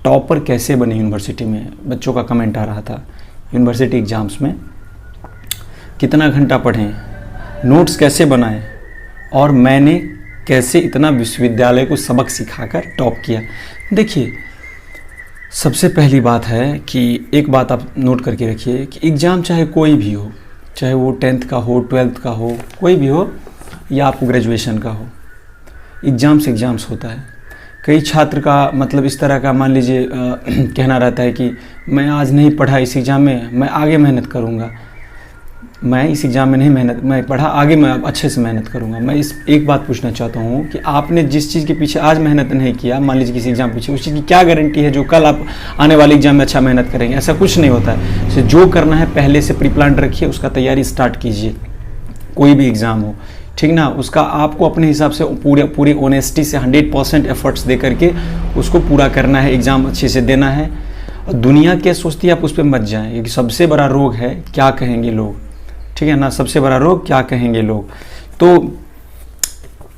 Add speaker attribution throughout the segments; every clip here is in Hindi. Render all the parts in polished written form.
Speaker 1: टॉपर कैसे बने यूनिवर्सिटी में, बच्चों का कमेंट आ रहा था। यूनिवर्सिटी एग्ज़ाम्स में कितना घंटा पढ़ें, नोट्स कैसे बनाएं, और मैंने कैसे इतना विश्वविद्यालय को सबक सिखाकर टॉप किया। देखिए, सबसे पहली बात है कि एक बात आप नोट करके रखिए कि एग्ज़ाम चाहे कोई भी हो, चाहे वो 10th का हो, 12th का हो, कोई भी हो, या आपको ग्रेजुएशन का हो, एग्ज़ाम्स होता है। कई छात्र का मतलब इस तरह का मान लीजिए कहना रहता है कि मैं आज नहीं पढ़ा इस एग्ज़ाम में, मैं आगे मेहनत करूँगा, मैं इस एग्ज़ाम में नहीं मैं पढ़ा, आगे मैं अच्छे से मेहनत करूँगा। मैं इस एक बात पूछना चाहता हूँ कि आपने जिस चीज़ के पीछे आज मेहनत नहीं किया, मान लीजिए किसी एग्ज़ाम पीछे, उस चीज़ की क्या गारंटी है जो कल आप आने वाले एग्ज़ाम में अच्छा मेहनत करेंगे? ऐसा कुछ नहीं होता है। तो जो करना है पहले से प्री प्लान रखिए, उसका तैयारी स्टार्ट कीजिए। कोई भी एग्ज़ाम हो, ठीक ना, उसका आपको अपने हिसाब से पूरी ऑनेस्टी से 100% एफर्ट्स दे करके उसको पूरा करना है, एग्ज़ाम अच्छे से देना है। और दुनिया क्या सोचती है आप उस पर मत जाएं, क्योंकि सबसे बड़ा रोग है क्या कहेंगे लोग, ठीक है ना, सबसे बड़ा रोग क्या कहेंगे लोग। तो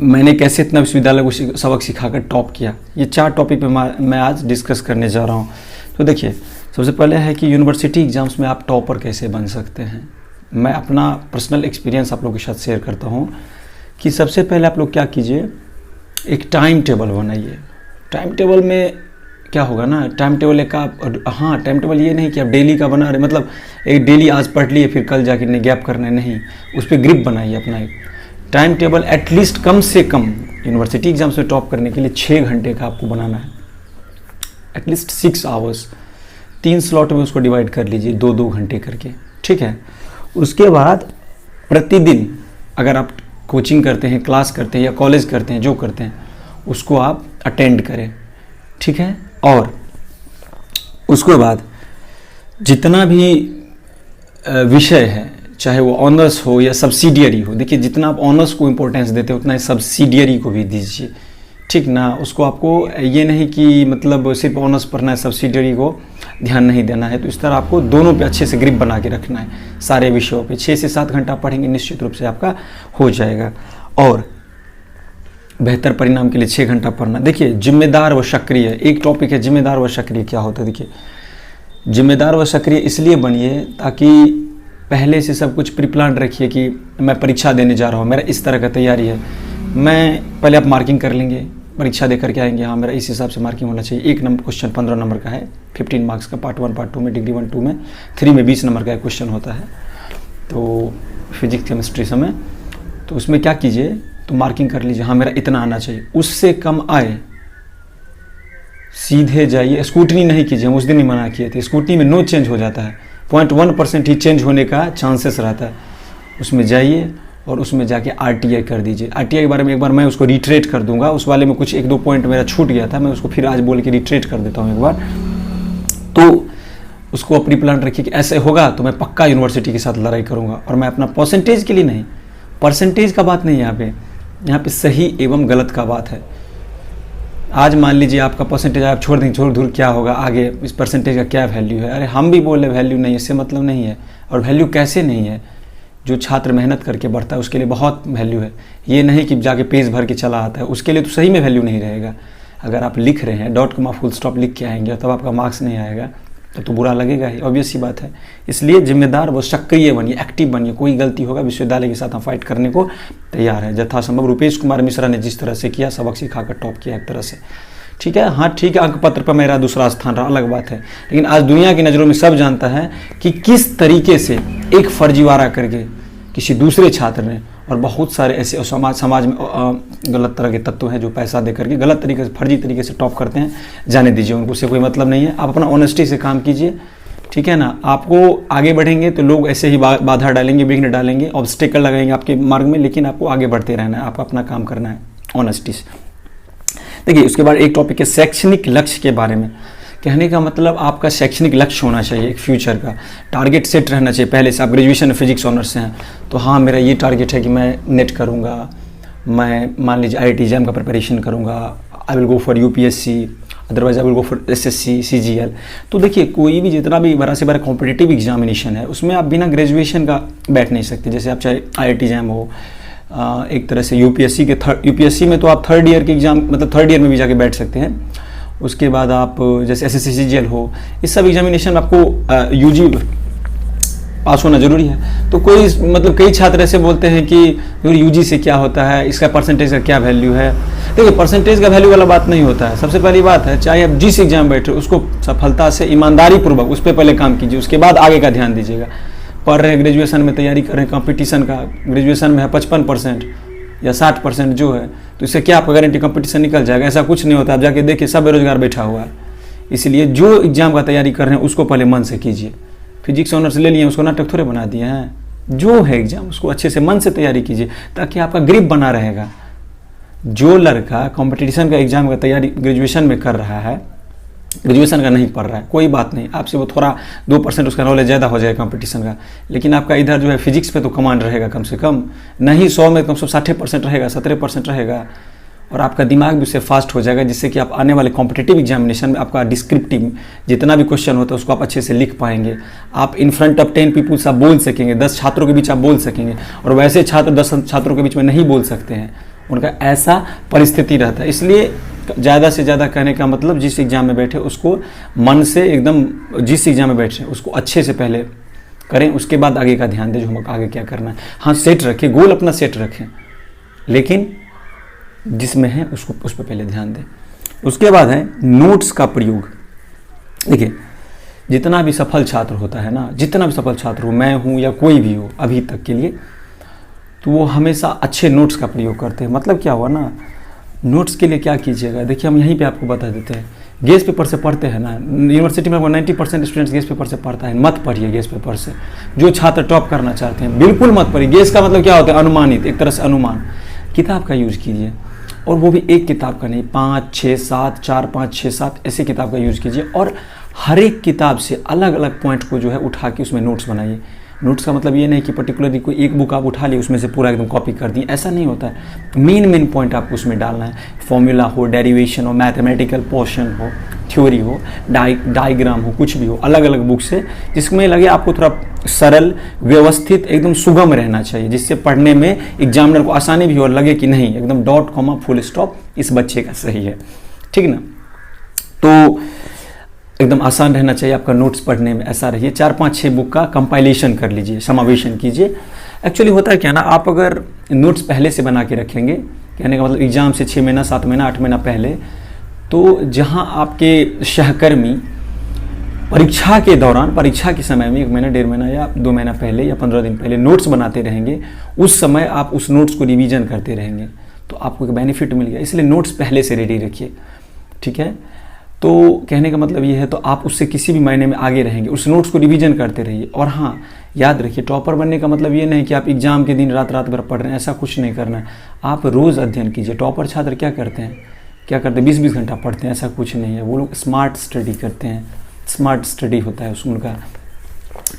Speaker 1: मैंने कैसे इतना विश्वविद्यालय को सबक सिखाकर टॉप किया, ये 4 टॉपिक पे मैं आज डिस्कस करने जा रहा हूँ। तो देखिए, सबसे पहले है कि यूनिवर्सिटी एग्ज़ाम्स में आप टॉपर कैसे बन सकते हैं। मैं अपना पर्सनल एक्सपीरियंस आप लोगों के साथ शेयर करता हूँ कि सबसे पहले आप लोग क्या कीजिए, एक टाइम टेबल बनाइए। टाइम टेबल में क्या होगा ना, टाइम टेबल एक आप, हाँ, टाइम टेबल ये नहीं कि आप डेली का बना रहे, मतलब एक डेली आज पढ़ लिए फिर कल जाके नहीं गैप करना है, नहीं, उस पर ग्रिप बनाइए अपना। एक टाइम टेबल एटलीस्ट कम से कम यूनिवर्सिटी एग्जाम्स में टॉप करने के लिए 6 घंटे का आपको बनाना है, एटलीस्ट 6 आवर्स। 3 स्लॉट में उसको डिवाइड कर लीजिए, 2-2 घंटे करके, ठीक है। उसके बाद प्रतिदिन अगर आप कोचिंग करते हैं, क्लास करते हैं या कॉलेज करते हैं, जो करते हैं उसको आप अटेंड करें, ठीक है। और उसके बाद जितना भी विषय है, चाहे वो ऑनर्स हो या सब्सिडियरी हो, देखिए जितना आप ऑनर्स को इम्पोर्टेंस देते हो उतना ही सब्सिडियरी को भी दीजिए, ठीक ना। उसको आपको ये नहीं कि मतलब सिर्फ ऑनर्स पढ़ना है, सब्सिडियरी को ध्यान नहीं देना है। तो इस तरह आपको दोनों पे अच्छे से ग्रिप बना के रखना है, सारे विषयों पे 6 से 7 घंटा पढ़ेंगे, निश्चित रूप से आपका हो जाएगा। और बेहतर परिणाम के लिए 6 घंटा पढ़ना। देखिए, जिम्मेदार व सक्रिय, एक टॉपिक है जिम्मेदार व सक्रिय क्या होता है। देखिए, जिम्मेदार व सक्रिय इसलिए बनिए ताकि पहले से सब कुछ प्री प्लान रखिए कि मैं परीक्षा देने जा रहा हूँ, मेरा इस तरह का तैयारी है। मैं पहले आप मार्किंग कर लेंगे, परीक्षा दे करके आएंगे, हाँ मेरा इस हिसाब से मार्किंग होना चाहिए। एक नंबर क्वेश्चन 15 नंबर का है, 15 मार्क्स का, पार्ट 1 पार्ट 2 में, डिग्री 1 2 में, 3 में 20 नंबर का क्वेश्चन होता है, तो फिजिक्स केमिस्ट्री समय। तो उसमें क्या कीजिए, तो मार्किंग कर लीजिए, हाँ मेरा इतना आना चाहिए। उससे कम आए सीधे जाइए, स्कूटनी नहीं कीजिए, हम उस दिन ही मना किए थे। स्कूटनी में नो चेंज हो जाता है, 0.1% ही चेंज होने का चांसेस रहता है। उसमें जाइए और उसमें जाके RTI कर दीजिए। RTI के बारे में एक बार मैं उसको रिट्रेट कर दूंगा, उस वाले में कुछ 1-2 पॉइंट मेरा छूट गया था, मैं उसको फिर आज बोल के रिट्रेट कर देता हूँ एक बार। तो उसको अपनी प्लान रखिए कि ऐसे होगा तो मैं पक्का यूनिवर्सिटी के साथ लड़ाई करूँगा। और मैं अपना परसेंटेज के लिए नहीं, परसेंटेज का बात नहीं, यहाँ पे सही एवं गलत का बात है। आज मान लीजिए आपका परसेंटेज आप छोड़ देंगे, छोड़ दूर क्या होगा आगे, इस परसेंटेज का क्या वैल्यू है। अरे हम भी बोले वैल्यू नहीं, इससे मतलब नहीं है। और वैल्यू कैसे नहीं है, जो छात्र मेहनत करके बढ़ता है उसके लिए बहुत वैल्यू है। ये नहीं कि जाके पेज भर के चला आता है, उसके लिए तो सही में वैल्यू नहीं रहेगा। अगर आप लिख रहे हैं, डॉट कॉमा फुल स्टॉप लिख के आएंगे तब आपका मार्क्स नहीं आएगा, तो बुरा लगेगा ही, ऑब्वियस सी बात है। इसलिए जिम्मेदार व सक्रिय बनिए, एक्टिव बनिए। कोई गलती होगा विश्वविद्यालय के साथ हम फाइट करने को तैयार है यथासंभव। रुपेश कुमार मिश्रा ने जिस तरह से किया, सबक सिखाकर टॉप किया एक तरह से, ठीक है। हाँ ठीक है, अंक पत्र पर मेरा दूसरा स्थान रहा, अलग बात है। लेकिन आज दुनिया की नज़रों में सब जानता है कि किस तरीके से एक फर्जीवाड़ा करके किसी दूसरे छात्र ने, और बहुत सारे ऐसे समाज में गलत तरह के तत्व हैं जो पैसा दे करके गलत तरीके से, फर्जी तरीके से टॉप करते हैं। जाने दीजिए उनको, उससे कोई मतलब नहीं है। आप अपना ऑनेस्टी से काम कीजिए, ठीक है ना। आपको आगे बढ़ेंगे तो लोग ऐसे ही बाधा डालेंगे, विघ्न डालेंगे, ऑब्स्टेकल लगाएंगे आपके मार्ग में, लेकिन आपको आगे बढ़ते रहना है, आपको अपना काम करना है ऑनेस्टी से। देखिए, उसके बाद एक टॉपिक है शैक्षणिक लक्ष्य के बारे में। कहने का मतलब आपका शैक्षणिक लक्ष्य होना चाहिए, एक फ्यूचर का टारगेट सेट रहना चाहिए। पहले से आप ग्रेजुएशन में फिजिक्स ऑनर्स से हैं तो हाँ मेरा ये टारगेट है कि मैं नेट करूँगा, मैं मान लीजिए IIT एग्जाम का प्रिपरेशन करूँगा, I will go for UPSC, otherwise I will go for SSC CGL। तो देखिए, कोई भी जितना भी बड़ा से बड़ा कॉम्पिटिटिव एग्जामिनेशन है उसमें आप बिना ग्रेजुएशन का बैठ नहीं सकते। जैसे आप चाहे IIT एग्जाम हो, एक तरह से UPSC में तो आप 3rd ईयर के एग्जाम, मतलब 3rd ईयर में भी जाके बैठ सकते हैं। उसके बाद आप जैसे SSCGL हो, इस सब एग्जामिनेशन में आपको यूजी पास होना जरूरी है। तो कोई मतलब कई छात्र ऐसे बोलते हैं कि यूजी से क्या होता है, इसका परसेंटेज का क्या वैल्यू है। देखिए परसेंटेज का वैल्यू वाला बात नहीं होता है। सबसे पहली बात है, चाहे आप जिस एग्जाम बैठे उसको सफलता से ईमानदारी पूर्वक उस पर पहले काम कीजिए, उसके बाद आगे का ध्यान दीजिएगा। पढ़ रहे हैं, ग्रेजुएशन में तैयारी कर रहे हैं, कंपटीशन का ग्रेजुएशन में है 55% या 60% जो है, तो इससे क्या आपका गारंटी कंपटीशन निकल जाएगा? ऐसा कुछ नहीं होता। आप जाके देखिए सब बेरोजगार बैठा हुआ है। इसलिए जो एग्जाम का तैयारी कर रहे हैं उसको पहले मन से कीजिए। फिजिक्स ऑनर्स ले लिए, उसको नाटक थोड़े बना दिए हैं। जो है एग्जाम उसको अच्छे से मन से तैयारी कीजिए, ताकि आपका ग्रिप बना रहेगा। जो लड़का कंपटीशन का एग्जाम का तैयारी ग्रेजुएशन में कर रहा है, ग्रेजुएशन का नहीं पढ़ रहा है, कोई बात नहीं, आपसे वो थोड़ा 2% उसका नॉलेज ज़्यादा हो जाएगा कंपटीशन का, लेकिन आपका इधर जो है फिजिक्स पे तो कमांड रहेगा कम से कम, नहीं 100 में कम से कम 60% रहेगा, 17% रहेगा, और आपका दिमाग भी उससे फास्ट हो जाएगा, जिससे कि आप आने वाले कॉम्पिटिटिव एग्जामिनेशन में आपका डिस्क्रिप्टिव जितना भी क्वेश्चन होता है उसको आप अच्छे से लिख पाएंगे। आप इन फ्रंट ऑफ 10 पीपुल्स आप बोल सकेंगे, 10 छात्रों के बीच आप बोल सकेंगे। और वैसे छात्र 10 छात्रों के बीच में नहीं बोल सकते हैं, उनका ऐसा परिस्थिति रहता है। इसलिए ज़्यादा से ज़्यादा कहने का मतलब, जिस एग्ज़ाम में बैठे उसको मन से एकदम, जिस एग्ज़ाम में बैठे उसको अच्छे से पहले करें, उसके बाद आगे का ध्यान दें, जो हम आगे क्या करना है। हाँ सेट रखें, गोल अपना सेट रखें, लेकिन जिसमें है उसको उस पर पहले ध्यान दें। उसके बाद है नोट्स का प्रयोग। देखिए जितना भी सफल छात्र होता है ना, जितना भी सफल छात्र हो, मैं हूँ या कोई भी हो अभी तक के लिए, तो वो हमेशा अच्छे नोट्स का प्रयोग करते हैं। मतलब क्या हुआ ना, नोट्स के लिए क्या कीजिएगा, देखिए हम यहीं पे आपको बता देते हैं। गेस पेपर से पढ़ते हैं ना, यूनिवर्सिटी में 90% स्टूडेंट्स गेस पेपर से पढ़ता है। मत पढ़िए गेस पेपर से। जो छात्र टॉप करना चाहते हैं बिल्कुल मत पढ़िए। गेस का मतलब क्या होता है, अनुमानित, एक तरह से अनुमान। किताब का यूज कीजिए, और वो भी एक किताब का नहीं, 5, 6, 7, 4, 5, 6, 7 ऐसे किताब का यूज कीजिए, और हर एक किताब से अलग अलग पॉइंट को जो है उठा के उसमें नोट्स बनाइए। नोट्स का मतलब ये नहीं कि पर्टिकुलरली कोई एक बुक आप उठा लिए उसमें से पूरा एकदम कॉपी कर दिए, ऐसा नहीं होता है। मेन पॉइंट आपको उसमें डालना है। फॉर्मूला हो, डेरिवेशन हो, मैथमेटिकल पोर्शन हो, थ्योरी हो, डायग्राम हो, कुछ भी हो, अलग अलग बुक से, जिसमें लगे आपको थोड़ा सरल, व्यवस्थित, एकदम सुगम रहना चाहिए, जिससे पढ़ने में एग्जामिनर को आसानी भी हो और लगे कि नहीं एकदम डॉट कॉमा फुल स्टॉप इस बच्चे का सही है, ठीक ना। तो एकदम आसान रहना चाहिए आपका नोट्स पढ़ने में, ऐसा रहिए। 4, 5, 6 बुक का कंपाइलेशन कर लीजिए, समावेशन कीजिए। एक्चुअली होता है क्या ना, आप अगर नोट्स पहले से बना के रखेंगे, कहने का मतलब एग्जाम से 6 महीना, 7 महीना, 8 महीना पहले, तो जहां आपके सहकर्मी परीक्षा के दौरान, परीक्षा के समय में 1 महीना, 1.5 महीना या 2 महीना पहले या 15 दिन पहले नोट्स बनाते रहेंगे, उस समय आप उस नोट्स को रिवीजन करते रहेंगे, तो आपको एक बेनिफिट मिल गया। इसलिए नोट्स पहले से रेडी रखिए, ठीक है। तो कहने का मतलब ये है, तो आप उससे किसी भी महीने में आगे रहेंगे, उस नोट्स को रिवीजन करते रहिए। और हाँ याद रखिए, टॉपर बनने का मतलब ये नहीं कि आप एग्जाम के दिन रात भर पढ़ रहे हैं, ऐसा कुछ नहीं करना है। आप रोज़ अध्ययन कीजिए। टॉपर छात्र क्या करते हैं, 20-20 घंटा पढ़ते हैं, ऐसा कुछ नहीं है। वो लोग स्मार्ट स्टडी करते हैं, स्मार्ट स्टडी होता है उसमें, उनका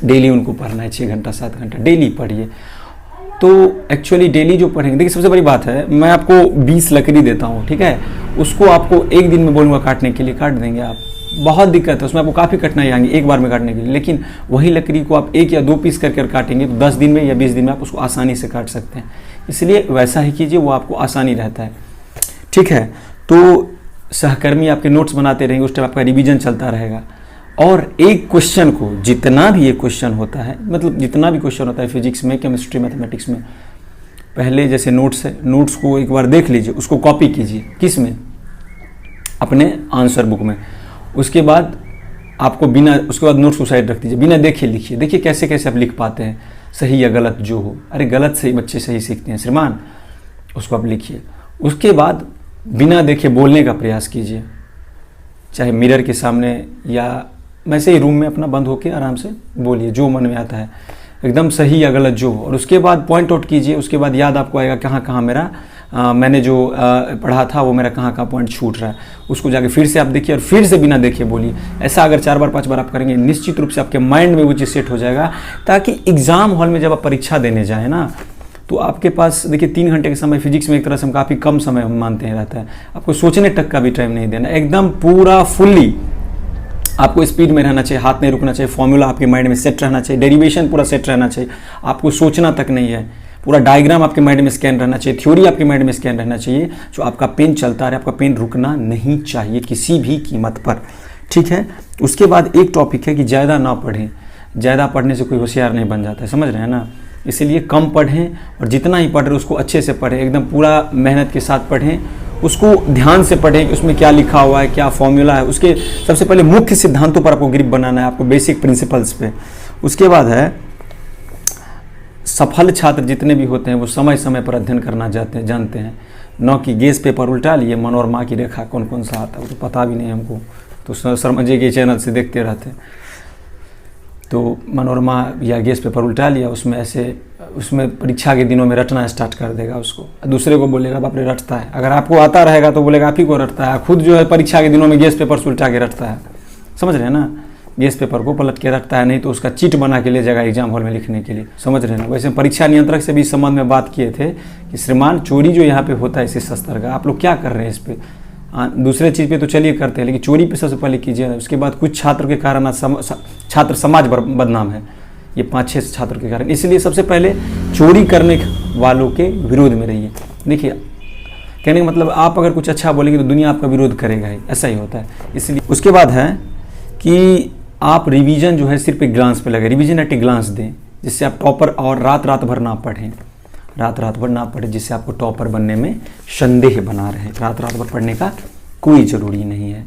Speaker 1: डेली उनको पढ़ना है 6 घंटा 7 घंटा डेली पढ़िए। तो एक्चुअली डेली जो पढ़ेंगे, देखिए सबसे बड़ी बात है, मैं आपको 20 लकड़ी देता हूँ, ठीक है, उसको आपको एक दिन में बोलूँगा काटने के लिए, काट देंगे आप। बहुत दिक्कत है उसमें, आपको काफ़ी कठिनाई आएंगी एक बार में काटने के लिए। लेकिन वही लकड़ी को आप 1 या 2 पीस करके काटेंगे तो 10 दिन में या 20 दिन में आप उसको आसानी से काट सकते हैं। इसलिए वैसा ही कीजिए, वो आपको आसानी रहता है, ठीक है। तो सहकर्मी आपके नोट्स बनाते रहेंगे, उस टाइम आपका रिवीजन चलता रहेगा। और एक क्वेश्चन को, जितना भी एक क्वेश्चन होता है, मतलब जितना भी क्वेश्चन होता है फिजिक्स में, केमिस्ट्री, मैथमेटिक्स में, पहले जैसे नोट्स है, नोट्स को एक बार देख लीजिए, उसको कॉपी कीजिए, किस में, अपने आंसर बुक में। उसके बाद आपको बिना, उसके बाद नोट्स को साइड रख दीजिए, बिना देखे लिखिए। देखिए कैसे कैसे आप लिख पाते हैं, सही या गलत जो हो। अरे गलत से ही बच्चे सही सीखते हैं श्रीमान, उसको आप लिखिए। उसके बाद बिना देखे बोलने का प्रयास कीजिए, चाहे मिरर के सामने या वैसे ही रूम में अपना बंद होकर आराम से बोलिए, जो मन में आता है, एकदम सही या गलत जो हो। और उसके बाद पॉइंट आउट कीजिए। उसके बाद याद आपको आएगा कहाँ कहाँ मेरा मैंने जो पढ़ा था वो मेरा कहाँ कहाँ पॉइंट छूट रहा है, उसको जाके फिर से आप देखिए और फिर से बिना देखे बोलिए। ऐसा अगर 4 बार 5 बार आप करेंगे, निश्चित रूप से आपके माइंड में वो चीज़ सेट हो जाएगा, ताकि एग्जाम हॉल में जब आप परीक्षा देने जाए ना, तो आपके पास देखिए 3 घंटे का समय फिजिक्स में एक तरह से हम काफ़ी कम समय हम मानते हैं रहता है। आपको सोचने तक का भी टाइम नहीं देना, एकदम पूरा फुल्ली आपको स्पीड में रहना चाहिए, हाथ नहीं रुकना चाहिए, फॉर्मूला आपके माइंड में सेट रहना चाहिए, डेरिवेशन पूरा सेट रहना चाहिए, आपको सोचना तक नहीं है। पूरा डायग्राम आपके माइंड में स्कैन रहना चाहिए, थ्योरी आपके माइंड में स्कैन रहना चाहिए, जो आपका पेन चलता रहे, आपका पेन रुकना नहीं चाहिए किसी भी कीमत पर, ठीक है। उसके बाद एक टॉपिक है कि ज़्यादा ना पढ़ें, ज़्यादा पढ़ने से कोई होशियार नहीं बन जाता है, समझ रहे हैं ना। इसीलिए कम पढ़ें और जितना ही पढ़ रहे उसको अच्छे से पढ़ें, एकदम पूरा मेहनत के साथ पढ़ें, उसको ध्यान से पढ़ें कि उसमें क्या लिखा हुआ है, क्या फॉर्मूला है। उसके सबसे पहले मुख्य सिद्धांतों पर आपको ग्रिप बनाना है, आपको बेसिक प्रिंसिपल्स पे। उसके बाद है सफल छात्र जितने भी होते हैं वो समय समय पर अध्ययन करना जानते हैं, न कि गेस पेपर उल्टा लिए मनोरमा की रेखा कौन कौन सा आता है वो तो पता भी नहीं हमको, तो शर्मा जी के चैनल से देखते रहते हैं। तो मनोरमा या गेस पेपर उल्टा लिया, उसमें परीक्षा के दिनों में रटना स्टार्ट कर देगा उसको, दूसरे को बोलेगा बाप रे रटता है। अगर आपको आता रहेगा तो बोलेगा आप ही को रटता है, खुद जो है परीक्षा के दिनों में गेस पेपर उल्टा के रटता है, समझ रहे हैं ना। गेस पेपर को पलट के रखता है, नहीं तो उसका चीट बना के ले जाएगा एग्जाम हॉल में लिखने के लिए, समझ रहे हैं ना। वैसे परीक्षा नियंत्रक से भी इस संबंध में बात किए थे कि श्रीमान चोरी जो यहाँ पे होता है इसी स्तर का, आप लोग क्या कर रहे हैं इस पे। दूसरे चीज़ पे तो चलिए करते हैं, लेकिन चोरी पे सबसे पहले कीजिए। उसके बाद कुछ छात्र के कारण छात्र समाज बदनाम है, ये 5-6 छात्र के कारण। इसलिए सबसे पहले चोरी करने वालों के विरोध में रहिए। देखिए कहने का मतलब आप अगर कुछ अच्छा बोलेंगे तो दुनिया आपका विरोध करेगा ही, ऐसा ही होता है। इसलिए उसके बाद है कि आप रिवीजन जो है सिर्फ एक ग्लांस पे लगे, रिवीजन एट ए ग्लांस दें, जिससे आप टॉपर, और रात भर ना पढ़ें, रात भर ना पढ़ें, जिससे आपको टॉपर बनने में संदेह बना रहे। रात भर पढ़ने का कोई ज़रूरी नहीं है,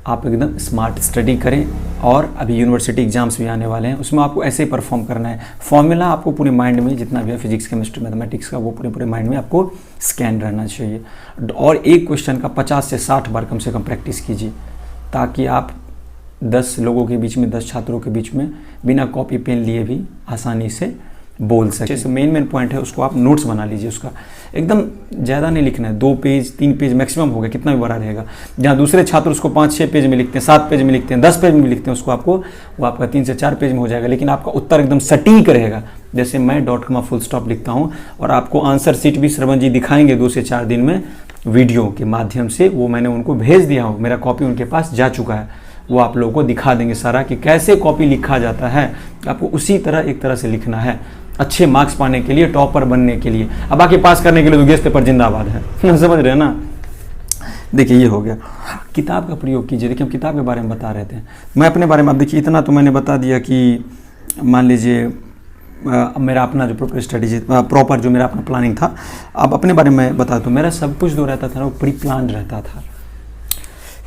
Speaker 1: आप एकदम स्मार्ट स्टडी करें। और अभी यूनिवर्सिटी एग्जाम्स भी आने वाले हैं, उसमें आपको ऐसे ही परफॉर्म करना है। फॉर्मूला आपको पूरे माइंड में जितना भी है फिजिक्स केमिस्ट्री मैथमेटिक्स का, वो पूरे माइंड में आपको स्कैन रहना चाहिए। और एक क्वेश्चन का 50 से 60 बार कम से कम प्रैक्टिस कीजिए, ताकि आप 10 लोगों के बीच में, 10 छात्रों के बीच में बिना कॉपी पेन लिए भी आसानी से बोल सके। जैसे मेन पॉइंट है उसको आप नोट्स बना लीजिए, उसका एकदम ज़्यादा नहीं लिखना है, 2 पेज 3 पेज मैक्सिमम हो गया, कितना भी बड़ा रहेगा। जहाँ दूसरे छात्र उसको 5-6 पेज में लिखते हैं, 7 पेज में लिखते हैं, 10 पेज में लिखते हैं, उसको आपको वो आपका 3 से 4 पेज में हो जाएगा। लेकिन आपका उत्तर एकदम सटीक रहेगा। जैसे मैं डॉट कॉमा फुल स्टॉप लिखता हूँ, और आपको आंसर शीट भी श्रवण जी दिखाएंगे 2 से 4 दिन में वीडियो के माध्यम से। वो मैंने उनको भेज दिया हूँ, मेरा कॉपी उनके पास जा चुका है, वो आप लोगों को दिखा देंगे सारा कि कैसे कॉपी लिखा जाता है। आपको उसी तरह एक तरह से लिखना है, अच्छे मार्क्स पाने के लिए, टॉपर बनने के लिए। अब बाकी पास करने के लिए तो गेस पेपर जिंदाबाद है समझ रहे हैं ना। देखिए ये हो गया। किताब का प्रयोग कीजिए। देखिए हम किताब के बारे में बता रहे थे, मैं अपने बारे में, अब देखिए इतना तो मैंने बता दिया कि मान लीजिए मेरा अपना जो प्रॉपर स्टडी प्रॉपर जो मेरा अपना प्लानिंग था। अब अपने बारे में बता दूँ, मेरा सब कुछ जो रहता था ना वो प्री प्लान रहता था।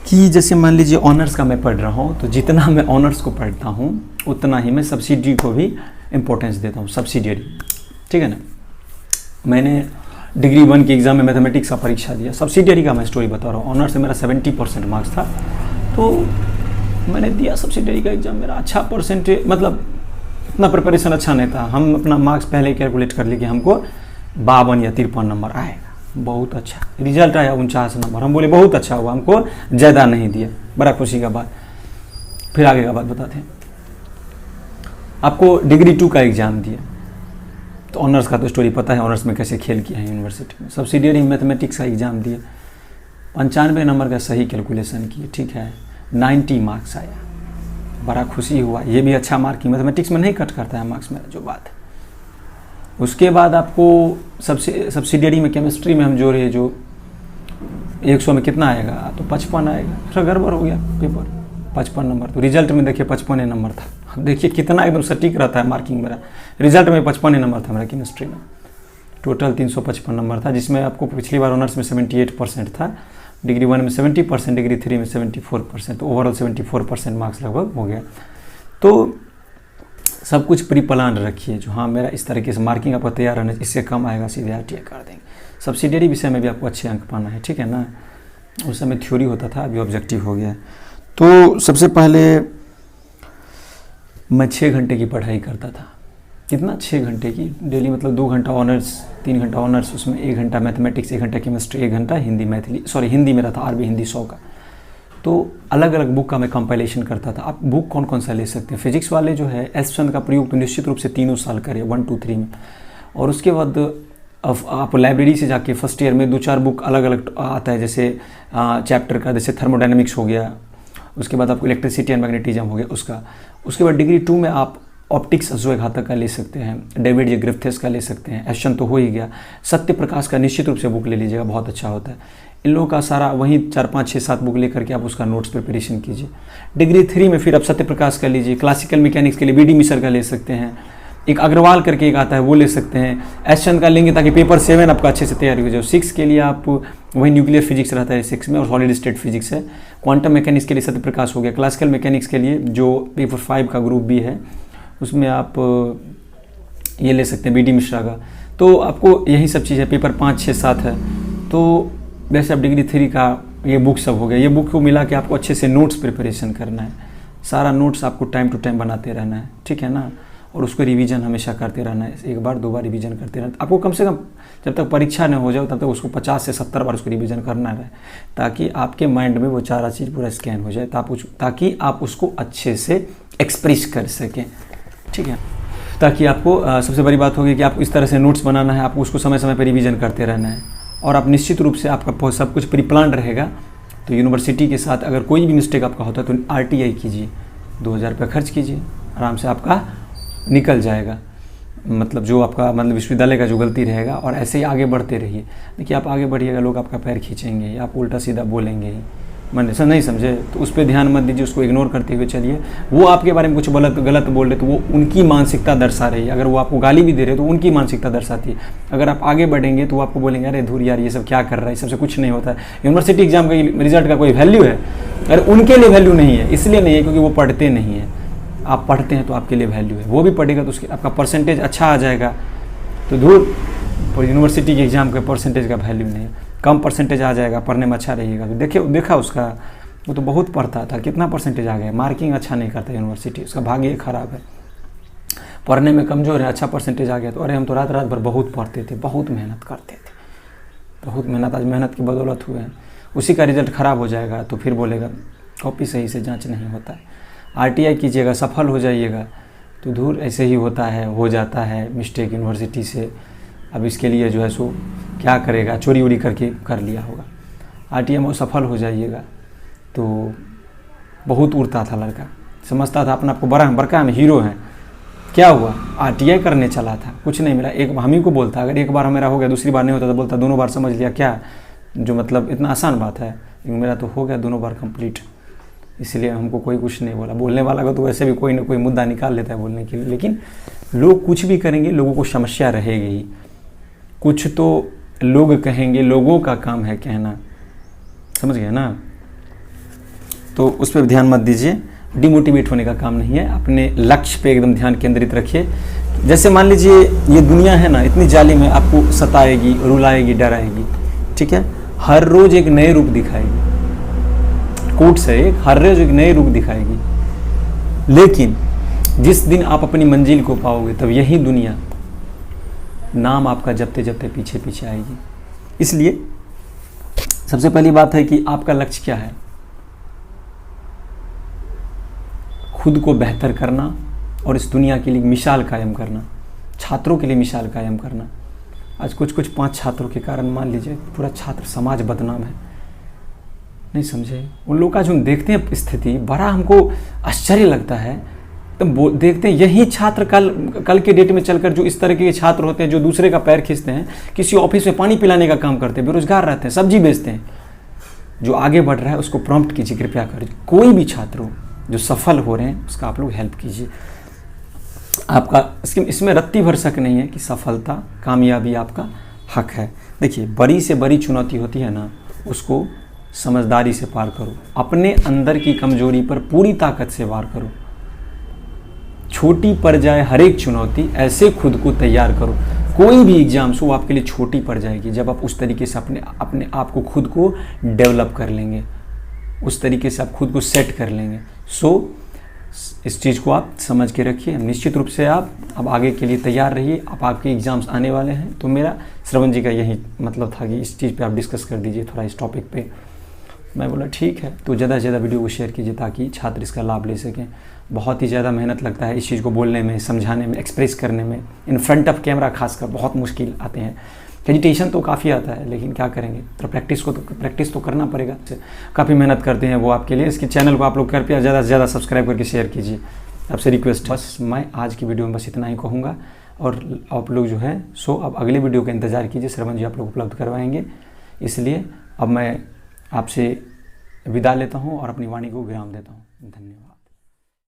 Speaker 1: कि जैसे मान लीजिए ऑनर्स का मैं पढ़ रहा हूँ, तो जितना मैं ऑनर्स को पढ़ता हूँ उतना ही मैं सब्सिडियरी को भी इम्पोर्टेंस देता हूँ, सब्सिडियरी, ठीक है ना। मैंने डिग्री 1 के एग्ज़ाम में मैथमेटिक्स का परीक्षा दिया, सब्सिडियरी का मैं स्टोरी बता रहा हूँ। ऑनर्स से मेरा 70% मार्क्स था, तो मैंने दिया सब्सिडियरी का एग्ज़ाम, मेरा अच्छा परसेंटेज, मतलब इतना प्रिपरेशन अच्छा नहीं था। हम अपना मार्क्स पहले कैलकुलेट कर लिए कि हमको 52 या 53 नंबर आएगा, बहुत अच्छा। रिजल्ट आया 49 नंबर, हम बोले बहुत अच्छा हुआ, हमको ज़्यादा नहीं दिया, बड़ा खुशी का बात। फिर आगे का बात बताते हैं। आपको डिग्री 2 का एग्ज़ाम दिया, तो ऑनर्स का तो स्टोरी पता है, ऑनर्स में कैसे खेल किया है यूनिवर्सिटी में। सब्सिडियरी मैथमेटिक्स का एग्ज़ाम दिया, 95 नंबर का सही कैलकुलेशन किए, ठीक है, 90 मार्क्स आया, बड़ा खुशी हुआ। ये भी अच्छा मार्क, मैथमेटिक्स में नहीं कट करता है मार्क्स मेरा, जो बात है। उसके बाद आपको सब्सिडियरी में केमिस्ट्री में हम जोड़े, जो 100 में कितना आएगा, तो 55 आएगा। फिर गड़बड़ हो गया पेपर, 55 नंबर, तो रिजल्ट में देखिए 55 नंबर था। अब देखिए कितना एकदम सटीक रहता है मार्किंग मेरा। रिजल्ट में 55 नंबर था मेरा केमिस्ट्री में, टोटल 355 नंबर था, जिसमें आपको पिछली बार ऑनर्स में 78% था, डिग्री 1 में 70%, डिग्री 3 में 74%, तो ओवरऑल 74% मार्क्स लगभग हो गया। तो सब कुछ प्री प्लान रखिए, जो हाँ मेरा इस तरीके से मार्किंग आपका तैयार रहना, इससे कम आएगा सीधे RTA कर देंगे। सब्सिडियरी विषय में भी आपको अच्छे अंक पाना है, ठीक है ना। उस समय थ्योरी होता था, अभी ऑब्जेक्टिव हो गया है। तो सबसे पहले मैं 6 घंटे की पढ़ाई करता था। कितना? 6 घंटे की डेली, मतलब 2 घंटा ऑनर्स, 3 घंटा ऑनर्स, उसमें 1 घंटा मैथमेटिक्स, 1 घंटा केमिस्ट्री, 1 घंटा हिंदी हिंदी मेरा था, आरबी हिंदी 100 का। तो अलग अलग बुक का मैं कंपाइलेशन करता था। आप बुक कौन कौन सा ले सकते हैं? फिजिक्स वाले जो है एस चंद का प्रयोग तो निश्चित रूप से 3 साल करें, 1, 2, 3 में। और उसके बाद आप लाइब्रेरी से जाके फर्स्ट ईयर में 2-4 बुक अलग अलग आता है, जैसे चैप्टर का, जैसे थर्मोडायनेमिक्स हो गया, उसके बाद आपको इलेक्ट्रिसिटी एंड मैग्नेटिज्म हो गया उसका। उसके बाद डिग्री 2 में आप ऑप्टिक्स अजय घातक का ले सकते हैं, डेविड जे ग्रिफ्थिस का ले सकते हैं, एशन तो हो ही गया, सत्य प्रकाश का निश्चित रूप से बुक ले लीजिएगा, बहुत अच्छा होता है। इन लोगों का सारा वहीं 4 5 6 7 बुक लेकर के आप उसका नोट्स प्रिपरेशन कीजिए। डिग्री 3 में फिर आप सत्य प्रकाश का लीजिए, क्लासिकल मैकेनिक्स के लिए बीडी मिश्र का ले सकते हैं, एक अग्रवाल करके एक आता है वो ले सकते हैं, एशन का लेंगे ताकि पेपर 7 आपका अच्छे से तैयारी हो जाए। 6 के लिए आप वही न्यूक्लियर फिजिक्स रहता है 6 में और सॉलिड स्टेट फिजिक्स है। क्वांटम मैकेनिक्स के लिए सत्य प्रकाश हो गया। क्लासिकल मैकेनिक्स के लिए जो पेपर 5 का ग्रुप भी है उसमें आप ये ले सकते हैं बीडी मिश्रा का। तो आपको यही सब चीज़ है, पेपर 5 6 7 है। तो वैसे आप डिग्री 3 का ये बुक सब हो गया। ये बुक को मिला के आपको अच्छे से नोट्स प्रिपरेशन करना है, सारा नोट्स आपको टाइम टू टाइम बनाते रहना है, ठीक है ना। और उसको रिवीजन हमेशा करते रहना है, 1 बार 2 बार रिवीजन करते रहना। आपको कम से कम जब तक परीक्षा न हो जाए तब तक उसको 50 से 70 बार उसको रिवीजन करना है, ताकि आपके माइंड में वो सारा चीज़ पूरा स्कैन हो जाए, ताकि आप उसको अच्छे से एक्सप्रेस कर सकें, ठीक है। ताकि आपको सबसे बड़ी बात होगी कि आपको इस तरह से नोट्स बनाना है, आपको उसको समय समय पर रिवीजन करते रहना है। और आप निश्चित रूप से आपका सब कुछ प्री प्लान रहेगा। तो यूनिवर्सिटी के साथ अगर कोई भी मिस्टेक आपका होता है तो RTI कीजिए, 2000 रुपये खर्च कीजिए, आराम से आपका निकल जाएगा, मतलब जो आपका मतलब विश्वविद्यालय का जो गलती रहेगा। और ऐसे ही आगे बढ़ते रहिए। देखिए आप आगे बढ़िएगा, लोग आपका पैर खींचेंगे या आप उल्टा सीधा बोलेंगे ही, मन ऐसा नहीं समझे तो उस पर ध्यान मत दीजिए, उसको इग्नोर करते हुए चलिए। वो आपके बारे में कुछ गलत बोल रहे तो वो उनकी मानसिकता दर्शा रही है। अगर वो आपको गाली भी दे रहे तो उनकी मानसिकता दर्शाती है। अगर आप आगे बढ़ेंगे तो वो आपको बोलेंगे अरे धूर यार ये सब क्या कर रहा है, इस सबसे कुछ नहीं होता है, यूनिवर्सिटी एग्जाम का रिजल्ट का कोई वैल्यू है? अरे उनके लिए वैल्यू नहीं है, इसलिए नहीं है क्योंकि वो पढ़ते नहीं है। आप पढ़ते हैं तो आपके लिए वैल्यू है, वो भी पढ़ेगा तो उसके आपका परसेंटेज अच्छा आ जाएगा। तो दूर यूनिवर्सिटी के एग्जाम के परसेंटेज का वैल्यू नहीं है, कम परसेंटेज आ जाएगा, पढ़ने में अच्छा रहिएगा। तो देखा उसका, वो तो बहुत पढ़ता था, कितना परसेंटेज आ गया, मार्किंग अच्छा नहीं करता यूनिवर्सिटी, उसका भाग्य खराब है, पढ़ने में कमज़ोर है, अच्छा परसेंटेज आ गया तो अरे हम तो रात भर बहुत पढ़ते थे, बहुत मेहनत करते थे, बहुत मेहनत, आज मेहनत की बदौलत हुए हैं, उसी का रिजल्ट ख़राब हो जाएगा तो फिर बोलेगा कॉपी सही से जांच नहीं होता है। RTI कीजिएगा, सफल हो जाइएगा। तो दूर ऐसे ही होता है, हो जाता है मिस्टेक यूनिवर्सिटी से। अब इसके लिए जो है सो क्या करेगा, चोरी वोरी करके कर लिया होगा। RTI में सफल हो जाइएगा। तो बहुत उड़ता था लड़का, समझता था अपना आपको बड़का में हीरो है। क्या हुआ, RTI करने चला था, कुछ नहीं मिला। एक हम ही को बोलता, अगर एक बार मेरा हो गया दूसरी बार नहीं होता तो बोलता दोनों बार समझ लिया क्या, जो मतलब इतना आसान बात है, लेकिन मेरा तो हो गया दोनों बार कंप्लीट, इसलिए हमको कोई कुछ नहीं बोला। बोलने वाला को तो वैसे भी कोई ना कोई मुद्दा निकाल लेता है बोलने के लिए, लेकिन लोग कुछ भी करेंगे, लोगों को समस्या रहेगी ही, कुछ तो लोग कहेंगे, लोगों का काम है कहना, समझ गए ना। तो उस पर ध्यान मत दीजिए, डिमोटिवेट होने का काम नहीं है, अपने लक्ष्य पे एकदम ध्यान केंद्रित रखिए। जैसे मान लीजिए ये दुनिया है ना, इतनी जालिम है, आपको सताएगी, रुलाएगी, डराएगी, ठीक है, हर रोज़ एक नए रूप दिखाएगी, कोट से हर रोज़ एक नए रूप दिखाएगी। लेकिन जिस दिन आप अपनी मंजिल को पाओगे तब यही दुनिया नाम आपका जपते जपते पीछे पीछे आएगी। इसलिए सबसे पहली बात है कि आपका लक्ष्य क्या है, खुद को बेहतर करना और इस दुनिया के लिए मिसाल कायम करना, छात्रों के लिए मिसाल कायम करना। आज कुछ 5 छात्रों के कारण मान लीजिए पूरा छात्र समाज बदनाम है, नहीं समझे। उन लोगों का जो हम देखते हैं स्थिति, बड़ा हमको आश्चर्य लगता है। तो देखते हैं यही छात्र कल के डेट में चलकर जो इस तरह के छात्र होते हैं जो दूसरे का पैर खींचते हैं, किसी ऑफिस में पानी पिलाने का काम करते हैं, बेरोजगार रहते हैं, सब्जी बेचते हैं, जो आगे बढ़ रहा है उसको प्रॉम्प्ट कीजिए, कृपया कर। कोई भी छात्र हो जो सफल हो रहे हैं उसका आप लोग हेल्प कीजिए। आपका इसमें रत्ती भर शक नहीं है कि सफलता, कामयाबी आपका हक है। देखिए बड़ी से बड़ी चुनौती होती है ना, उसको समझदारी से पार करो, अपने अंदर की कमजोरी पर पूरी ताकत से वार करो। छोटी पड़ जाए हर एक चुनौती, ऐसे खुद को तैयार करो। कोई भी एग्जाम्स हो आपके लिए छोटी पड़ जाएगी जब आप उस तरीके से अपने आप को खुद को डेवलप कर लेंगे, उस तरीके से आप खुद को सेट कर लेंगे। सो इस चीज़ को आप समझ के रखिए। निश्चित रूप से आप अब आगे के लिए तैयार रहिए। अब आपके एग्ज़ाम्स आने वाले हैं, तो मेरा श्रवण जी का यही मतलब था कि इस चीज़ पे आप डिस्कस कर दीजिए थोड़ा इस टॉपिक पे। मैं बोला ठीक है, तो ज़्यादा से ज़्यादा वीडियो को शेयर कीजिए ताकि छात्र इसका लाभ ले सकें। बहुत ही ज़्यादा मेहनत लगता है इस चीज़ को बोलने में, समझाने में, एक्सप्रेस करने में। इन फ्रंट ऑफ कैमरा खासकर बहुत मुश्किल आते हैं, हेजिटेशन तो काफ़ी आता है, लेकिन क्या करेंगे, तो प्रैक्टिस तो करना पड़ेगा। काफ़ी मेहनत करते हैं वो आपके लिए। इसके चैनल को आप लोग कृपया ज़्यादा से ज़्यादा सब्सक्राइब करके शेयर कीजिए। आपसे रिक्वेस्ट, बस मैं आज की वीडियो में बस इतना ही कहूँगा। और आप लोग जो है सो अब अगले वीडियो का इंतज़ार कीजिए, श्रवण जी आप लोग उपलब्ध करवाएंगे। इसलिए अब मैं आपसे विदा लेता हूँ और अपनी वाणी को विराम देता हूँ। धन्यवाद।